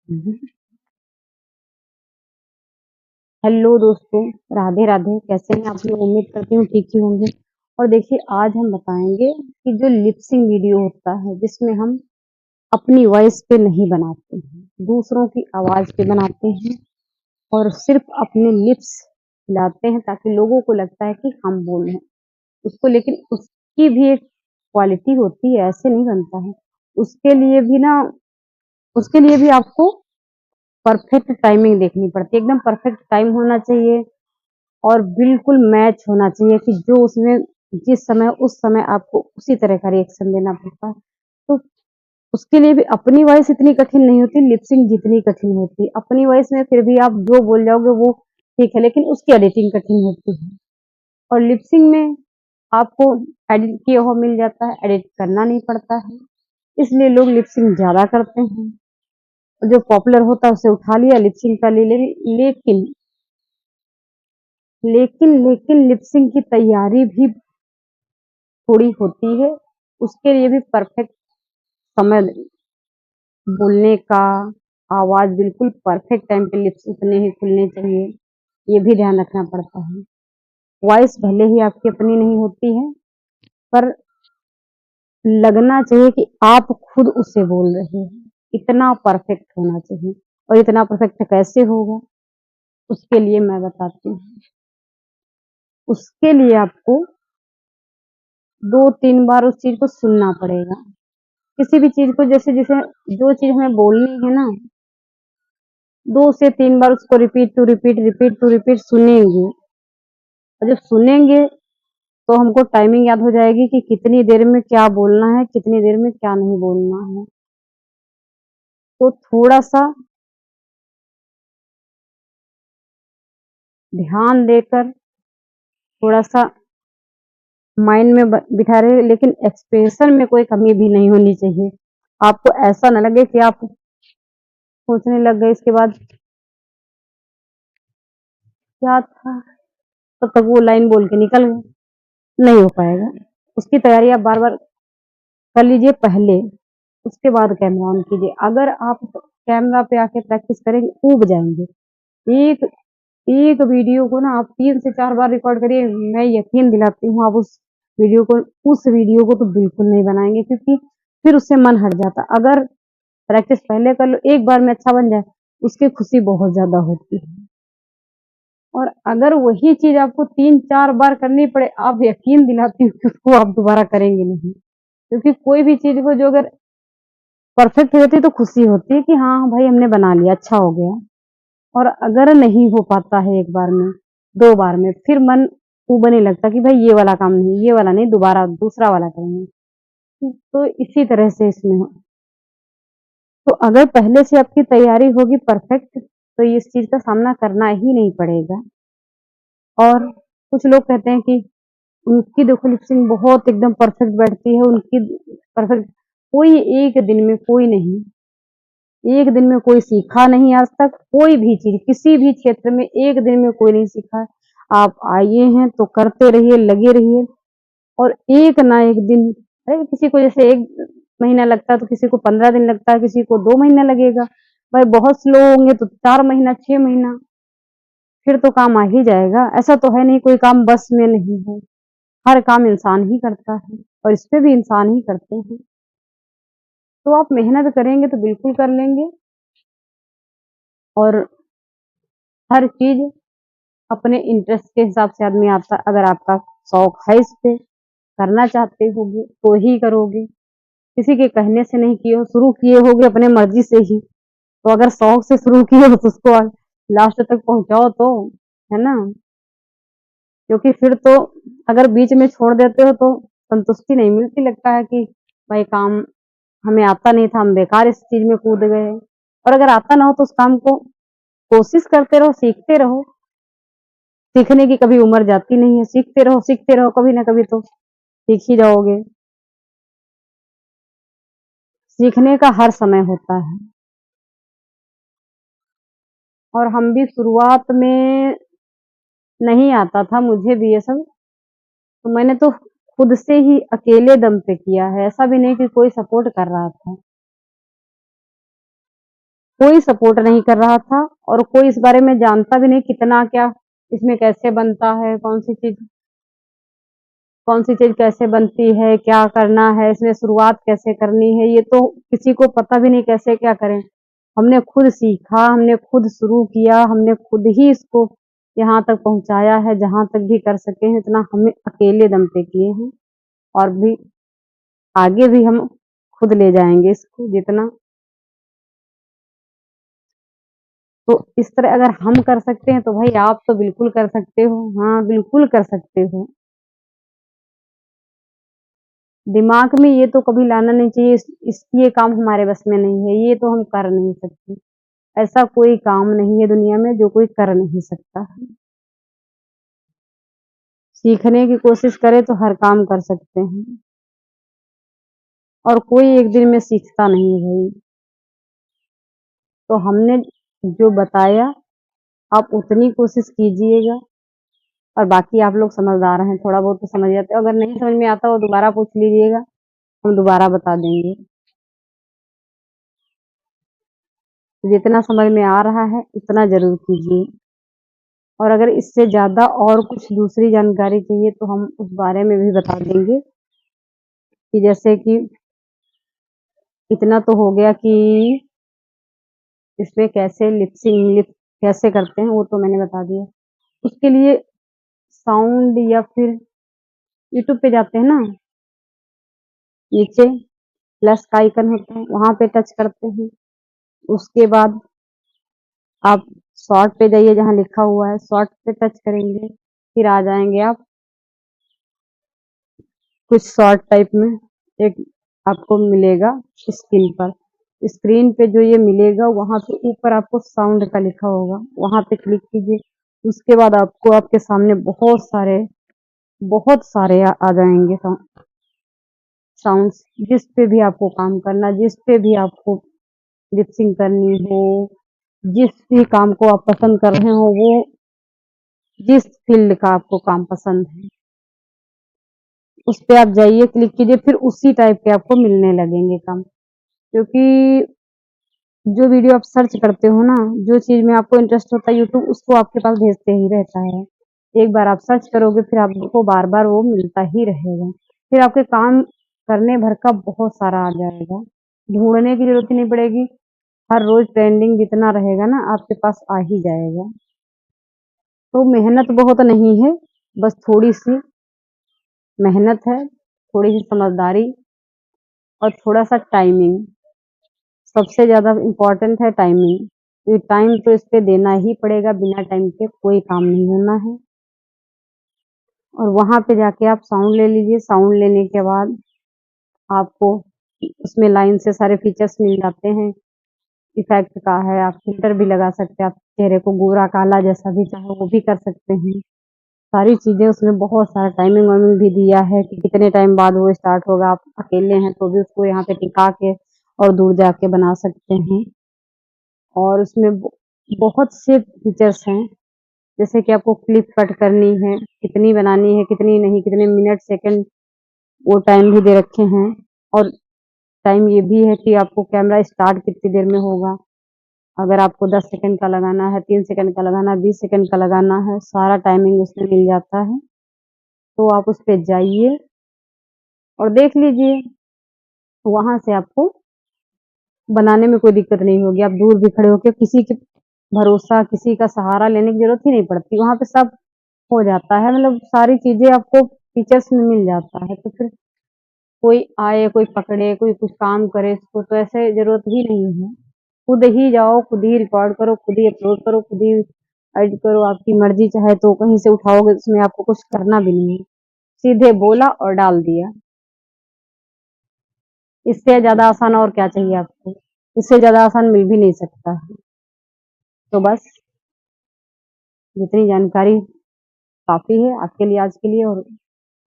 Hello दोस्तों, राधे राधे। कैसे हैं आप लोग? उम्मीद करती हूँ ठीक ही होंगे। और देखिए, आज हम बताएंगे कि जो लिपसिंग वीडियो होता है जिसमें हम अपनी वॉइस पे नहीं बनाते हैं, दूसरों की आवाज पे बनाते हैं और सिर्फ अपने लिप्स हिलाते हैं ताकि लोगों को लगता है कि हम बोल रहे हैं उसको। लेकिन उसकी भी एक क्वालिटी होती है, ऐसे नहीं बनता है। उसके लिए भी ना उसके लिए भी आपको परफेक्ट टाइमिंग देखनी पड़ती है। एकदम परफेक्ट टाइम होना चाहिए और बिल्कुल मैच होना चाहिए कि जो उसमें जिस समय उस समय आपको उसी तरह का रिएक्शन देना पड़ता है। तो उसके लिए भी अपनी वॉइस इतनी कठिन नहीं होती, लिपसिंग जितनी कठिन होती है। अपनी वॉइस में फिर भी आप जो बोल जाओगे वो ठीक है, लेकिन उसकी एडिटिंग कठिन होती है। और लिपसिंग में आपको एडिट किया हुआ मिल जाता है, एडिट करना नहीं पड़ता है, इसलिए लोग लिपसिंग ज्यादा करते हैं। जो पॉपुलर होता है उसे उठा लिया, लिपसिंग का ले लेकिन लेकिन लिपसिंग की तैयारी भी थोड़ी होती है। उसके लिए भी परफेक्ट समय, बोलने का, आवाज बिल्कुल परफेक्ट टाइम पे लिप्स उतने ही खुलने चाहिए, ये भी ध्यान रखना पड़ता है। वॉइस भले ही आपकी अपनी नहीं होती है, पर लगना चाहिए कि आप खुद उसे बोल रहे हैं। इतना परफेक्ट होना चाहिए। और इतना परफेक्ट कैसे होगा, उसके लिए मैं बताती हूँ। उसके लिए आपको 2-3 बार उस चीज को सुनना पड़ेगा। किसी भी चीज को, जैसे जैसे जो चीज हमें बोलनी है ना, 2 से 3 बार उसको रिपीट सुनेंगे। और जब सुनेंगे तो हमको टाइमिंग याद हो जाएगी कि कितनी देर में क्या बोलना है, कितनी देर में क्या नहीं बोलना है। तो थोड़ा सा ध्यान देकर, थोड़ा सा माइंड में बिठा रहे, लेकिन एक्सप्रेशन में कोई कमी भी नहीं होनी चाहिए। आपको ऐसा ना लगे कि आप सोचने लग गए इसके बाद क्या था, तब तक वो लाइन बोल के निकल गए। नहीं हो पाएगा। उसकी तैयारी आप बार बार कर लीजिए पहले, उसके बाद कैमरा ऑन कीजिए। अगर आप कैमरा पे आके प्रैक्टिस करेंगे, ऊब जाएंगे। एक एक वीडियो को ना आप 3 से 4 बार रिकॉर्ड करिए, मैं यकीन दिलाती हूँ आप उस वीडियो को तो बिल्कुल नहीं बनाएंगे, क्योंकि फिर उससे मन हट जाता। अगर प्रैक्टिस पहले कर लो, एक बार में अच्छा बन जाए, उसकी खुशी बहुत ज्यादा होती है। और अगर वही चीज आपको 3-4 बार करनी पड़े, आप यकीन दिलाती हूँ कि उसको आप दोबारा करेंगे नहीं। क्योंकि कोई भी चीज को जो अगर परफेक्ट हो जाती है तो खुशी होती है कि हाँ भाई हमने बना लिया, अच्छा हो गया। और अगर नहीं हो पाता है एक बार में, 2 बार में, फिर मन ऊबने लगता कि भाई ये वाला काम नहीं, ये वाला नहीं, दोबारा दूसरा वाला करेंगे। तो इसी तरह से इसमें हो। तो अगर पहले से आपकी तैयारी होगी परफेक्ट, तो इस चीज का सामना करना ही नहीं पड़ेगा। और कुछ लोग कहते हैं कि उनकी देखो लिपसिंग बहुत एकदम परफेक्ट बैठती है, उनकी परफेक्ट। कोई एक दिन में कोई नहीं, एक दिन में कोई सीखा नहीं आज तक। कोई भी चीज किसी भी क्षेत्र में एक दिन में कोई नहीं सीखा है। आप आए हैं तो करते रहिए, लगे रहिए। और एक ना एक दिन, अरे किसी को जैसे 1 महीना लगता है तो किसी को 15 दिन लगता है, किसी को 2 महीना लगेगा। भाई बहुत स्लो होंगे तो 4 महीना, 6 महीना, फिर तो काम आ ही जाएगा। ऐसा तो है नहीं कोई काम बस में नहीं है। हर काम इंसान ही करता है और इस पे भी इंसान ही करते हैं। तो आप मेहनत करेंगे तो बिल्कुल कर लेंगे। और हर चीज अपने इंटरेस्ट के हिसाब से आदमी आता। अगर आपका शौक है इस पे, करना चाहते होगे तो ही करोगे। किसी के कहने से नहीं किए हो, शुरू किए होगे अपने मर्जी से ही। तो अगर शौक से शुरू किए हो तो उसको लास्ट तक पहुंचाओ तो, है ना। क्योंकि फिर तो अगर बीच में छोड़ देते हो तो संतुष्टि नहीं मिलती, लगता है कि भाई काम हमें आता नहीं था, हम बेकार इस चीज में कूद गए। और अगर आता ना हो तो उस काम को कोशिश करते रहो, सीखते रहो। सीखने की कभी उम्र जाती नहीं है, सीखते रहो, कभी ना कभी तो सीख ही जाओगे। सीखने का हर समय होता है। और हम भी शुरुआत में नहीं आता था मुझे भी ये सब, तो मैंने तो खुद से ही अकेले दम पे किया है। ऐसा भी नहीं कि कोई सपोर्ट कर रहा था। कोई सपोर्ट नहीं कर रहा था और कोई इस बारे में जानता भी नहीं कितना क्या इसमें कैसे बनता है, कौन सी चीज कैसे बनती है, क्या करना है, इसमें शुरुआत कैसे करनी है, ये तो किसी को पता भी नहीं कैसे क्या करें। हमने खुद सीखा, हमने खुद शुरू किया, हमने खुद ही इसको यहाँ तक पहुंचाया है, जहां तक भी कर सके हैं इतना हमें अकेले दम पे किए हैं और भी आगे भी हम खुद ले जाएंगे इसको जितना। तो इस तरह अगर हम कर सकते हैं तो भाई आप तो बिल्कुल कर सकते हो। हाँ, बिल्कुल कर सकते हो। दिमाग में ये तो कभी लाना नहीं चाहिए ये काम हमारे बस में नहीं है, ये तो हम कर नहीं सकते। ऐसा कोई काम नहीं है दुनिया में जो कोई कर नहीं सकता है। सीखने की कोशिश करे तो हर काम कर सकते हैं और कोई एक दिन में सीखता नहीं है भाई। तो हमने जो बताया आप उतनी कोशिश कीजिएगा और बाकी आप लोग समझदार हैं, थोड़ा बहुत तो समझ जाते हो। अगर नहीं समझ में आता हो दोबारा पूछ लीजिएगा, हम दोबारा बता देंगे। जितना समझ में आ रहा है उतना जरूर कीजिए और अगर इससे ज्यादा और कुछ दूसरी जानकारी चाहिए तो हम उस बारे में भी बता देंगे कि जैसे कि इतना तो हो गया कि इसमें कैसे लिपसिंग लिप कैसे करते हैं वो तो मैंने बता दिया। उसके लिए साउंड या फिर यूट्यूब पे जाते हैं ना, नीचे प्लस का आइकन होता है वहां पे टच करते हैं। उसके बाद आप शॉर्ट पे जाइए, जहाँ लिखा हुआ है शॉर्ट पे टच करेंगे, फिर आ जाएंगे आप कुछ शॉर्ट टाइप में। एक आपको मिलेगा स्क्रीन पर, स्क्रीन पे जो ये मिलेगा वहां पे ऊपर आपको साउंड का लिखा होगा, वहां पे क्लिक कीजिए। उसके बाद आपको आपके सामने बहुत सारे आ जाएंगे साउंड्स, जिस पे भी आपको काम करना, जिस पे भी आपको लिपसिंग करनी हो, जिस भी काम को आप पसंद कर रहे हो, वो जिस फील्ड का आपको काम पसंद है उस पे आप जाइए, क्लिक कीजिए, फिर उसी टाइप के आपको मिलने लगेंगे काम। क्योंकि जो वीडियो आप सर्च करते हो ना, जो चीज में आपको इंटरेस्ट होता है यूट्यूब उसको आपके पास भेजते ही रहता है। एक बार आप सर्च करोगे फिर आपको बार बार वो मिलता ही रहेगा, फिर आपके काम करने भर का बहुत सारा आ जाएगा, ढूंढने की जरूरत ही नहीं पड़ेगी। हर रोज ट्रेंडिंग जितना रहेगा ना आपके पास आ ही जाएगा। तो मेहनत बहुत नहीं है, बस थोड़ी सी मेहनत है, थोड़ी सी समझदारी और थोड़ा सा टाइमिंग। सबसे ज्यादा इम्पोर्टेंट है टाइमिंग, ये टाइम तो इस पे देना ही पड़ेगा, बिना टाइम के कोई काम नहीं होना है। और वहां पे जाके आप साउंड ले लीजिए, साउंड लेने के बाद आपको उसमें लाइन से सारे फीचर्स मिल जाते हैं। इफेक्ट का है, आप फिल्टर भी लगा सकते हैं, आप चेहरे को गोरा काला जैसा भी चाहे वो भी कर सकते हैं। सारी चीजें उसमें बहुत सारा टाइमिंग वाइमिंग भी दिया है कि कितने टाइम बाद वो स्टार्ट होगा। आप अकेले हैं तो भी उसको यहाँ पे टिका के और दूर जाके बना सकते हैं। और उसमें बहुत से फीचर्स हैं, जैसे कि आपको क्लिप कट करनी है, कितनी बनानी है कितनी नहीं, कितने मिनट सेकंड, वो टाइम भी दे रखे हैं। और टाइम ये भी है कि आपको कैमरा स्टार्ट कितनी देर में होगा, अगर आपको 10 सेकंड का लगाना है, 3 सेकंड का लगाना है, 20 सेकंड का लगाना है, सारा टाइमिंग उसमें मिल जाता है। तो आप उस पे जाइए और देख लीजिए, वहां से आपको बनाने में कोई दिक्कत नहीं होगी। आप दूर भी खड़े होके किसी के भरोसा, किसी का सहारा लेने की जरूरत ही नहीं पड़ती, वहां पे सब हो जाता है, मतलब सारी चीजें आपको फीचर्स में मिल जाता है। तो फिर कोई आए, कोई पकड़े, कोई कुछ काम करे इसको, तो ऐसे जरूरत ही नहीं है। खुद ही जाओ, खुद ही रिकॉर्ड करो, खुद ही अपलोड करो, खुद ही एडिट करो, आपकी मर्जी। चाहे तो कहीं से उठाओगे, उसमें आपको कुछ करना भी नहीं है, सीधे बोला और डाल दिया। इससे ज्यादा आसान और क्या चाहिए आपको, इससे ज्यादा आसान मिल भी नहीं सकता है। तो बस जितनी जानकारी काफी है आपके लिए आज के लिए। और